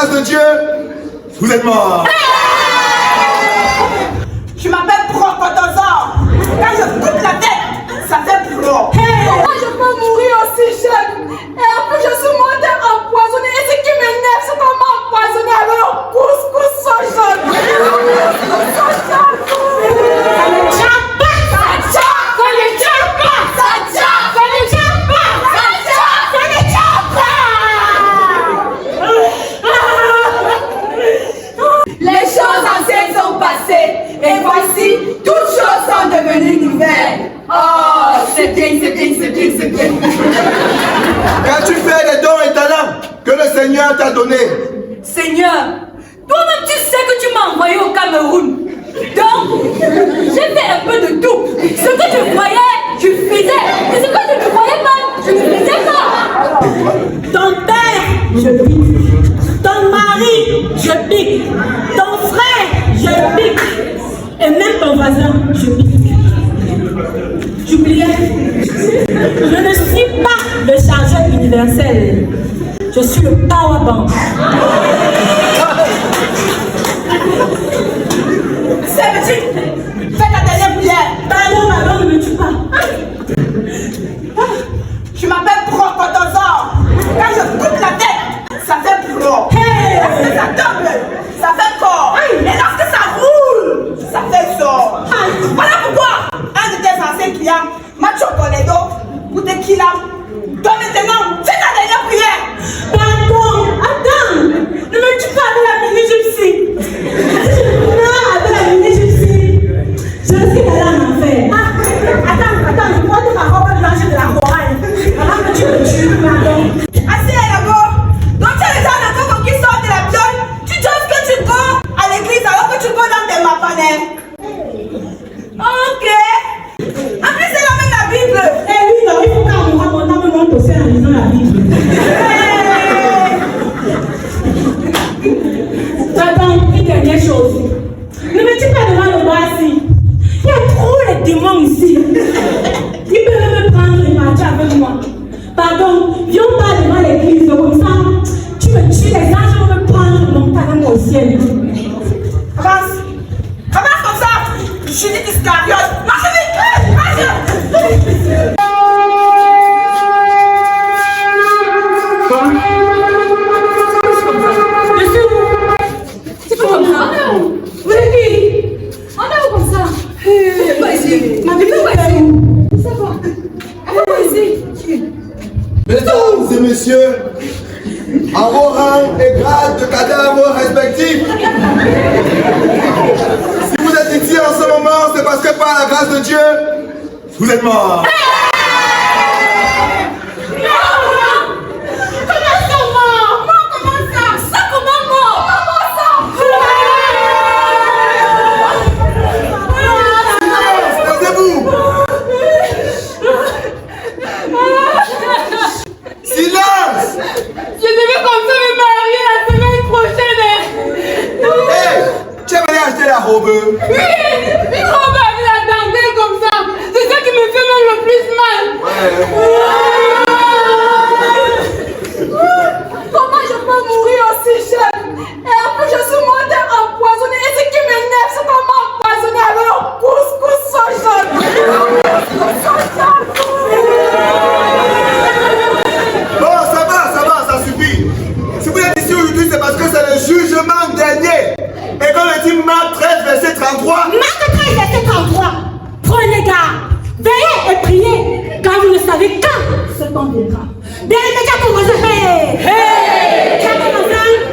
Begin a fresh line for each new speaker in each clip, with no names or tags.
grâce de Dieu, vous êtes mort.
Je m'appelle Procotosaure. Quand je coupe la tête, ça fait pro.
Moi, je peux mourir aussi jeune. Et en plus, je suis morte empoisonnée. Et ce qui m'énerve, c'est qu'on m'a empoisonné avec un couscous soja.
Les choses anciennes sont passées. Et voici, toutes choses sont devenues nouvelles. Oh, c'est bien, c'est bien, c'est bien, c'est bien.
Quand tu fais les dons et talents que le Seigneur t'a donnés,
Seigneur, toi-même tu sais que tu m'as envoyé au Cameroun. Donc, j'ai fait un peu de tout. Ce que je voyais, je faisais. Et ce que je ne voyais pas, je ne faisais pas. Ton père, je pique. Ton mari, je pique. Ton frère, je pique. Et même ton voisin, je pique. J'oubliais. Je ne suis pas le chargeur universel. Je suis le powerbank.
C'est petit. Fais ta dernière prière.
Pardon, ne me tue pas.
Je m'appelle Procotosaure. Quand je coupe la tête, ça fait pro. Lorsque ça tombe, ça fait corps. Et lorsque ça roule, ça fait sort. Voilà pourquoi un de tes anciens clients m'a chocolé d'eau ou tequila. Donc maintenant, fais ta dernière prière.
Pardon, attends. Ne me tue pas avec la mini-gypsy. Non, avec la mini-gypsy. Je suis allée en enfer. Attends, je porte ma robe blanche de la chorale. Avant que tu me tues, pardon.
Assez là-bas. Donc tu as les gens encore qui sortent de la piole. Tu penses que tu cours à l'église alors que tu cours dans tes mapanais. Ok. En plus, c'est la même la Bible.
Eh oui, non, il faut qu'un mourra mon âme monte au ciel en lisant la Bible. Attends, une dernière chose. Ne me tue pas devant le bras ici. Il y a trop les démons ici. Ils peuvent me prendre et marcher avec moi. Pardon, viens pas devant l'église, comme ça. Tu me tues, les anges vont me prendre mon talent au ciel.
Avance. Avance comme ça. Julie Iscariote. Marche vite. Marche.
C'est pas comme ça. Vous êtes qui? On est où comme ça? Pas ici. Ma Bible est pas ici. Ça va. Elle est pas ici.
mesdames et messieurs, en vos rangs et grades de cadavres respectifs, si vous êtes ici en ce moment, c'est parce que par la grâce de Dieu, vous êtes morts.
robe.
Oui, une robe avec la dentelle comme ça. C'est ça qui me fait même le plus mal. Comment je peux mourir aussi jeune? Et en plus je suis morte empoisonnée. Et ce qui m'énerve, c'est qu'on m'a empoisonnée avec un couscous soja.
Bon, ça suffit. Si vous êtes ici aujourd'hui, c'est parce que c'est le jugement dernier. Et quand on dit Marc 13, verset 33.
Marc 13, verset 33. Prenez garde. Veillez et priez, car vous ne savez quand ce temps viendra. Bien les médias pour vous hey! Hey!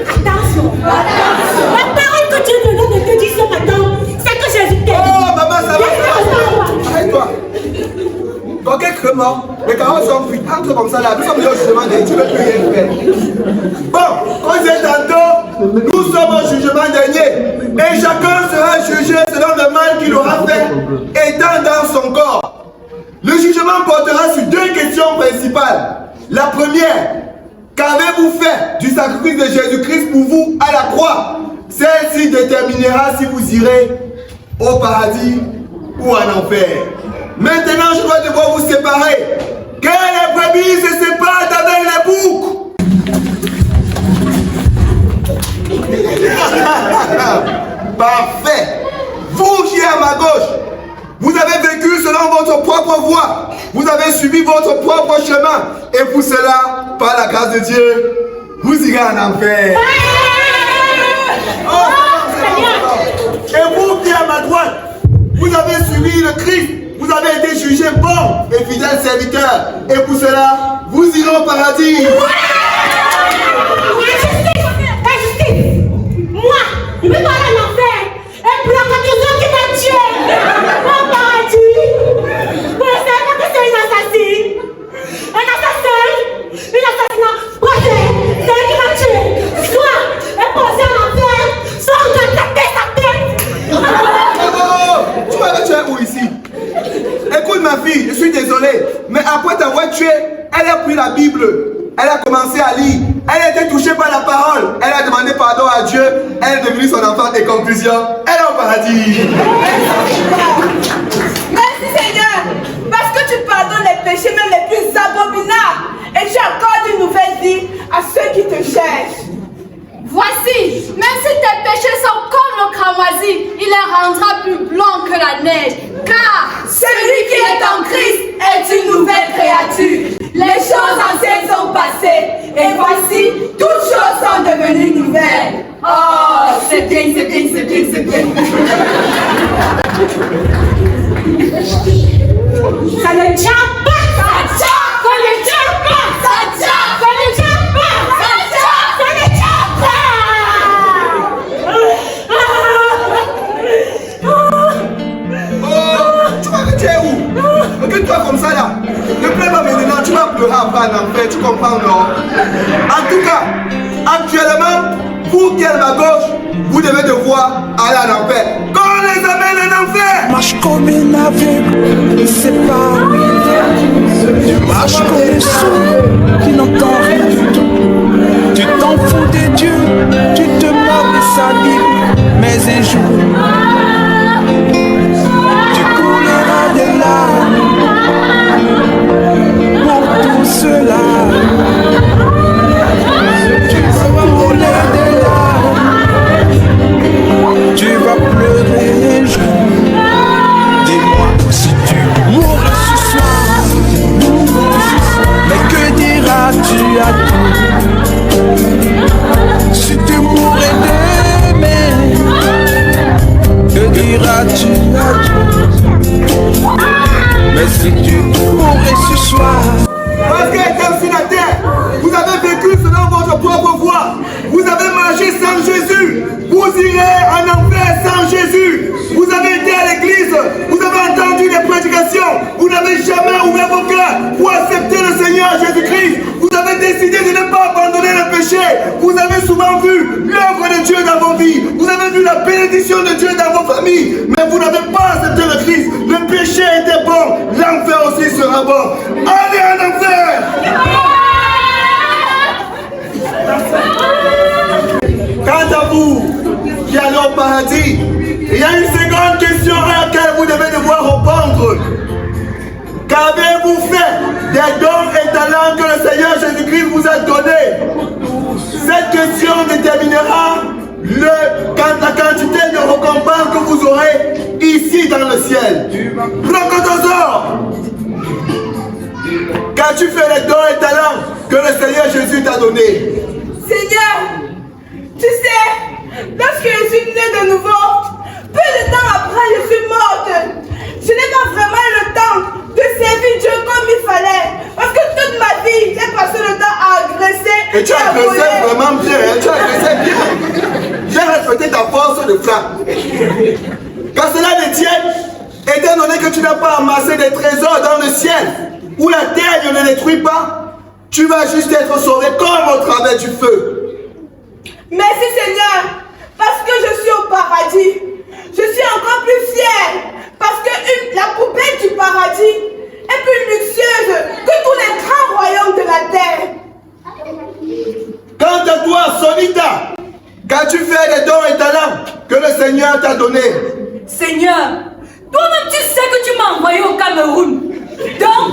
Attention. La parole que Dieu me donne de te dire ce matin, c'est que Jésus t'aime.
Oh, maman, ça va. Arrête-toi. Quand quelqu'un est mort, les carottes sont cuites. Entre comme ça là, nous sommes au jugement dernier. Tu veux prier, frère. Bon, quand j'ai tantôt, nous sommes au jugement dernier. Et chacun sera jugé selon le mal qu'il aura fait, étant dans son corps. Le jugement portera sur deux questions principales. La première, qu'avez-vous fait du sacrifice de Jésus-Christ pour vous à la croix? Celle-ci déterminera si vous irez au paradis ou en enfer. Maintenant, je dois devoir vous séparer. Que les brebis se séparent avec les boucs. votre propre voie. Vous avez suivi votre propre chemin. Et pour cela, par la grâce de Dieu, vous irez en enfer. Et vous qui êtes à ma droite, vous avez suivi le Christ. Vous avez été jugé bon et fidèle serviteur. Et pour cela, vous irez au paradis.
Moi, je vais pas aller en enfer. Et pour la condition qui m'a tué, au paradis. Vous ne savez pas que c'est une assassine. Un assassin, une assassinat. Procès, c'est elle qui m'a tué. Soit est posée en enfer, soit on doit taper sa tête.
Tu m'avais tué où ici? Écoute ma fille, je suis désolé, mais après t'avoir tué, elle a pris la Bible. Elle a commencé à lire. Elle a été touchée par la parole. Elle a demandé pardon à Dieu. Elle est devenue son enfant et conclusion, elle est au paradis.
Merci Seigneur, parce que tu pardonnes les péchés même les plus abominables et tu accordes une nouvelle vie à ceux qui te cherchent.
Voici, même si tes péchés sont comme le cramoisi, il les rendra plus blancs que la neige. Car
Celui qui est en Christ est une nouvelle créature. Les choses anciennes sont passées et voici, toutes choses sont devenues nouvelles. Oh, c'est bien, c'est bien, c'est bien, c'est bien.
Ça ne tient pas, ça tient. Ça ne tient pas, ça tient. Ça ne tient pas, ça tient. Ça ne tient
Oh, tu vas retirer où? Occupe-toi comme ça là. Ne pleure pas maintenant, tu vas pleurer après en enfer, tu comprends non? En tout cas, actuellement, vous qui êtes à ma gauche, vous devez devoir aller en enfer. Qu'on les amène en enfer!
Marche comme un aveugle, il sait pas où il va. Tu marches comme un sourd qui n'entend rien du tout. Tu t'en fous des dieux, tu te moques de sa Bible. Mais un jour, tu couleras des larmes pour tout cela. Tu vas couler des larmes, tu vas pleurer un jour. Dis-moi si tu mourras ce soir, mais que diras-tu à tout? Si tu mourrais demain, que diras-tu à tout? Mais si tu mourrais ce soir,
Parce que comme sur la terre, vous avez vécu selon votre propre voie. Vous avez marché sans Jésus. Vous irez en enfer sans Jésus. Vous avez été à l'église. Vous avez entendu les prédications. Vous n'avez jamais ouvert vos cœurs pour accepter le Seigneur Jésus-Christ. Vous avez décidé de ne pas abandonner le péché. Vous avez souvent vu l'œuvre de Dieu dans vos vies. Vous avez vu la bénédiction de Dieu dans vos familles. Mais vous n'avez pas accepté le Christ. Le péché était bon. L'enfer aussi sera bon. Allez en enfer. Quant à vous qui allez au paradis, il y a une seconde question à laquelle vous devez devoir répondre. Qu'avez-vous fait des dons et talents que le Seigneur Jésus-Christ vous a donnés? Cette question déterminera la quantité de récompense que vous aurez ici dans le ciel. Rocotosaure, qu'as-tu fait les dons et talents que le Seigneur Jésus t'a donnés?
Seigneur, tu sais, lorsque je suis née de nouveau, peu de temps après je suis morte. Je n'ai pas vraiment eu le temps de servir Dieu comme il fallait. Parce que toute ma vie, j'ai passé le temps à agresser.
Et tu as
à
agressé
voler.
vraiment bien, hein? Tu as agressé bien. J'ai respecté ta force de frappe. Quand cela ne tienne, étant donné que tu n'as pas amassé des trésors dans le ciel, où la terre ne détruit pas, tu vas juste être sauvé comme au travers du feu.
Merci Seigneur, parce que je suis au paradis. Je suis encore plus fière, parce que la poubelle du paradis est plus luxueuse que tous les grands royaumes de la terre.
Quant à toi, Sonita, qu'as-tu fait des dons et talents que le Seigneur t'a donnés?
Seigneur, toi-même tu sais que tu m'as envoyé au Cameroun. Donc,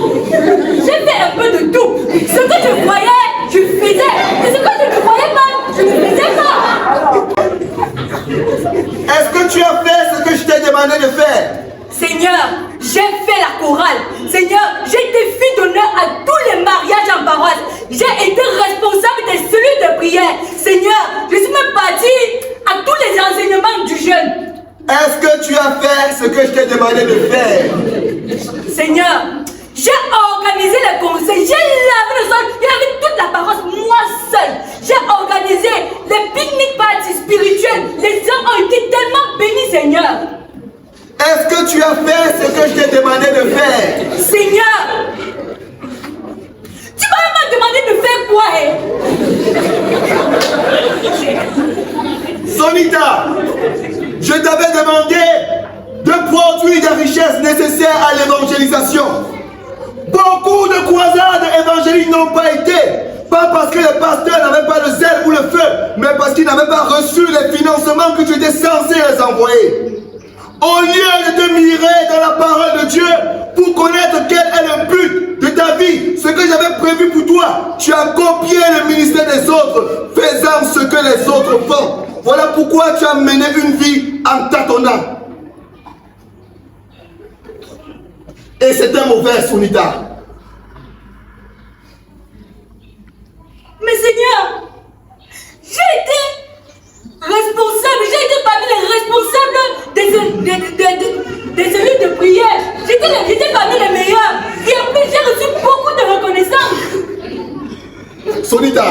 j'ai fait un peu de tout. Ce que je voyais, je faisais. Et ce que je ne voyais pas, je ne faisais pas.
Est-ce que tu as fait ce que je t'ai demandé de faire?
Seigneur, j'ai fait la chorale. prière. Seigneur, je suis même partie à tous les enseignements du jeûne.
Est-ce que tu as fait ce que je t'ai demandé de faire?
Seigneur, j'ai organisé les conseils, j'ai lavé le sol, il y avait toute la parole, moi seule. J'ai organisé les pique-niques parties spirituelles. Les gens ont été tellement bénis, Seigneur.
Est-ce que tu as fait ce que je t'ai demandé de faire?
Seigneur, tu m'as même demandé de faire quoi,
Sonita, je t'avais demandé de produire des richesses nécessaires à l'évangélisation. Beaucoup de croisades évangéliques n'ont pas été, pas parce que les pasteurs n'avaient pas le zèle ou le feu, mais parce qu'ils n'avaient pas reçu les financements que tu étais censé les envoyer. Au lieu de te mirer dans la parole de Dieu pour connaître quel est le but de ta vie, ce que j'avais prévu pour toi, tu as copié le ministère des autres, faisant ce que les autres font. Voilà pourquoi tu as mené une vie en tâtonnant. Et c'est un mauvais, Sonita.
Mais Seigneur, j'ai été responsable, j'ai été parmi les responsables des cellules de prière. J'étais parmi les meilleurs. Et en plus, j'ai reçu beaucoup de reconnaissance.
Sonita,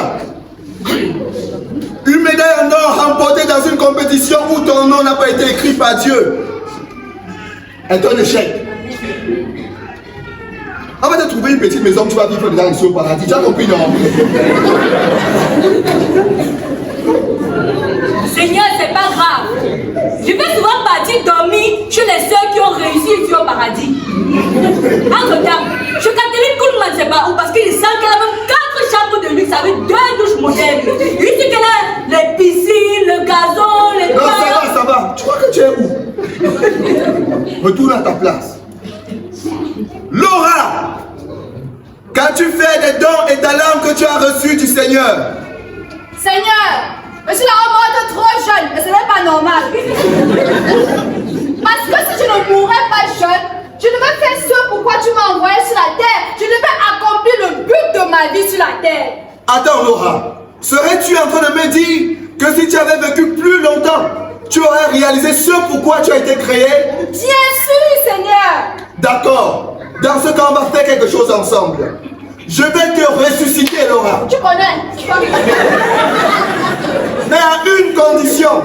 une médaille en or remportée dans une compétition où ton nom n'a pas été écrit par Dieu est un échec. Avant de trouver une petite maison, tu vas vivre dedans ici au paradis. Tu as compris, non?
Seigneur, c'est pas grave. Je vais souvent partir dormir chez les sœurs qui ont réussi ici au paradis. Entre-temps, je Catherine Koulman, c'est pas où, parce qu'il sent qu'elle a même 4 chambres de luxe avec 2 douches modernes. Il dit qu'elle a les piscines, le gazon, les
Non, ça va. Tu crois que tu es où? Retourne à ta place. Laura, qu'as-tu fait des dons et talents que tu as reçus du Seigneur?
Seigneur, je suis la mort trop jeune, mais ce n'est pas normal. Parce que si je ne mourrais pas jeune, je devais faire ce pourquoi tu m'as envoyé sur la terre. Je devais accomplir le but de ma vie sur la terre.
Attends, Laura, serais-tu en train de me dire que si tu avais vécu plus longtemps, tu aurais réalisé ce pourquoi tu as été créé?
Bien sûr, Seigneur.
D'accord. Dans ce cas, on va faire quelque chose ensemble. Je vais te ressusciter, Laura.
Tu connais.
Mais à une condition.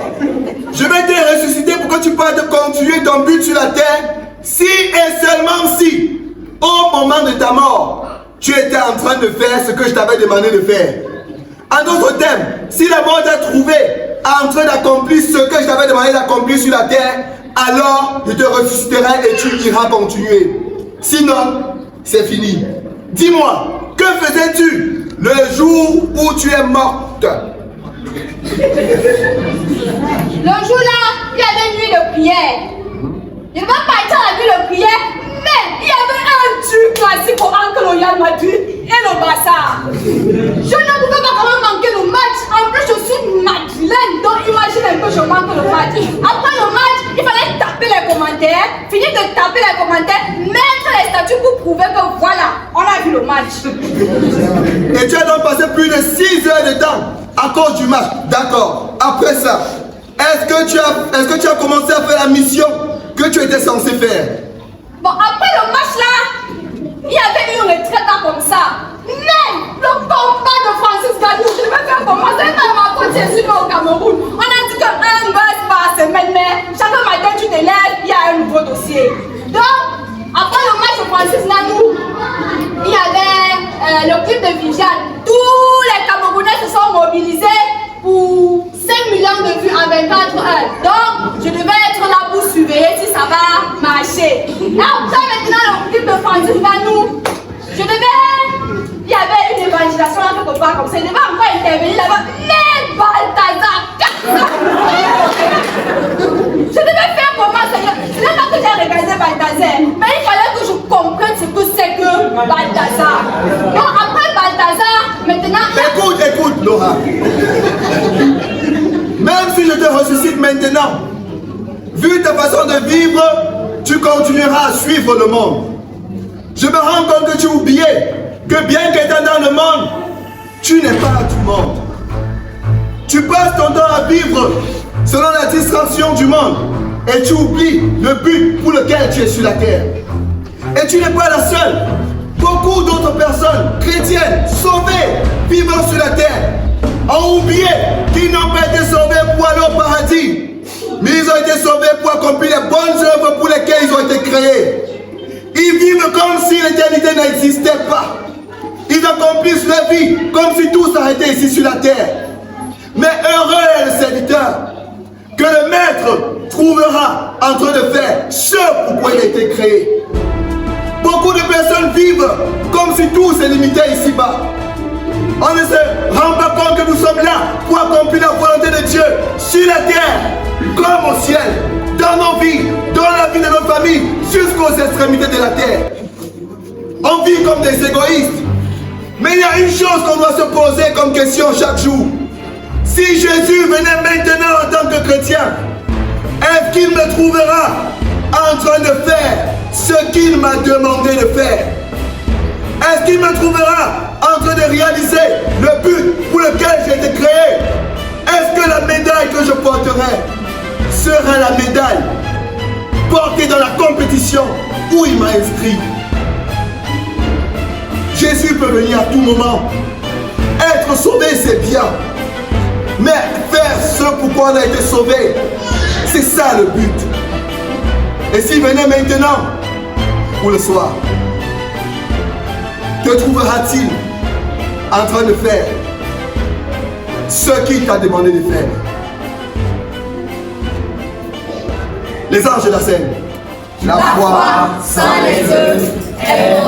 Je vais te ressusciter pour que tu puisses continuer ton but sur la terre. Si et seulement si, au moment de ta mort, tu étais en train de faire ce que je t'avais demandé de faire. En d'autres termes, si la mort t'a trouvé en train d'accomplir ce que je t'avais demandé d'accomplir sur la terre, alors je te ressusciterai et tu iras continuer. Sinon, c'est fini. Dis-moi, que faisais-tu le jour où tu es morte?
Le jour-là, il y avait une nuit de prière. Je ne vais pas être à la nuit de prière, mais il y avait un truc classique au Uncle Oyal Madrid et le bazar. Je ne pouvais pas quand même manquer le match. En plus, je suis madeleine, donc imagine un peu, je manque le match. Après le match, il fallait taper les commentaires, finir de taper les commentaires, mettre les statuts pour prouver que voilà, on a vu le match.
Et tu as donc passé plus de 6 heures de temps à cause du match. D'accord. Après ça, est-ce que tu as commencé à faire la mission que tu étais censé faire?
Bon, après le match là, il y avait une retraite là comme ça. Mais le combat de Francis Gadou, je vais faire comment? C'est dans ma côte, je suis au Cameroun. On a dit qu'un buzz par semaine, mais chaque matin tu te lèves, il y a un nouveau dossier. Donc, après le match de Francis Gadou, il y avait le club de Viviane. Tous les Camerounais se sont mobilisés pour 5 millions de vues en 24 heures. Donc, je devais être là pour surveiller si ça va marcher. Là, maintenant, le clip de Francis Vanou, je devais... Il y avait une évangélisation là quelque part comme ça. Il devait encore intervenir là-bas. Mais Balthazar, je devais faire comment, Seigneur? Ce n'est pas que j'ai regardé Balthazar, mais il fallait que je comprenne ce que c'est que Balthazar. Donc, après Balthazar, maintenant...
Écoute, Laura. Même si je te ressuscite maintenant, vu ta façon de vivre, tu continueras à suivre le monde. Je me rends compte que tu oubliais que bien qu'étant dans le monde, tu n'es pas du monde. passes ton temps à vivre selon la distraction du monde et tu oublies le but pour lequel tu es sur la terre. Et tu n'es pas la seule. Beaucoup d'autres personnes chrétiennes sauvées vivant sur la terre ont oublié qu'ils n'ont pas été sauvés pour aller au paradis, mais ils ont été sauvés pour accomplir les bonnes œuvres pour lesquelles ils ont été créés. Ils vivent comme si l'éternité n'existait pas. Ils accomplissent leur vie comme si tout s'arrêtait ici sur la terre. Mais heureux est le serviteur que le maître trouvera en train de faire ce pourquoi il a été créé. Beaucoup de personnes vivent comme si tout se limitait ici-bas. On ne se rend pas compte que nous sommes là pour accomplir la volonté de Dieu sur la terre, comme au ciel, dans nos vies, dans la vie de nos familles, jusqu'aux extrémités de la terre. On vit comme des égoïstes. Mais il y a une chose qu'on doit se poser comme question chaque jour. Si Jésus venait maintenant en tant que chrétien, est-ce qu'il me trouvera en train de faire ce qu'il m'a demandé de faire? Est-ce qu'il me trouvera en train de réaliser le but pour lequel j'ai été créé? Est-ce que la médaille que je porterai sera la médaille portée dans la compétition où il m'a inscrit? Jésus peut venir à tout moment. Être sauvé, c'est bien. Mais faire ce pourquoi on a été sauvé, c'est ça le but. Et s'il venait maintenant ou le soir, te trouvera-t-il en train de faire ce qu'il t'a demandé de faire? Les anges de la scène.
La foi sans les œuvres est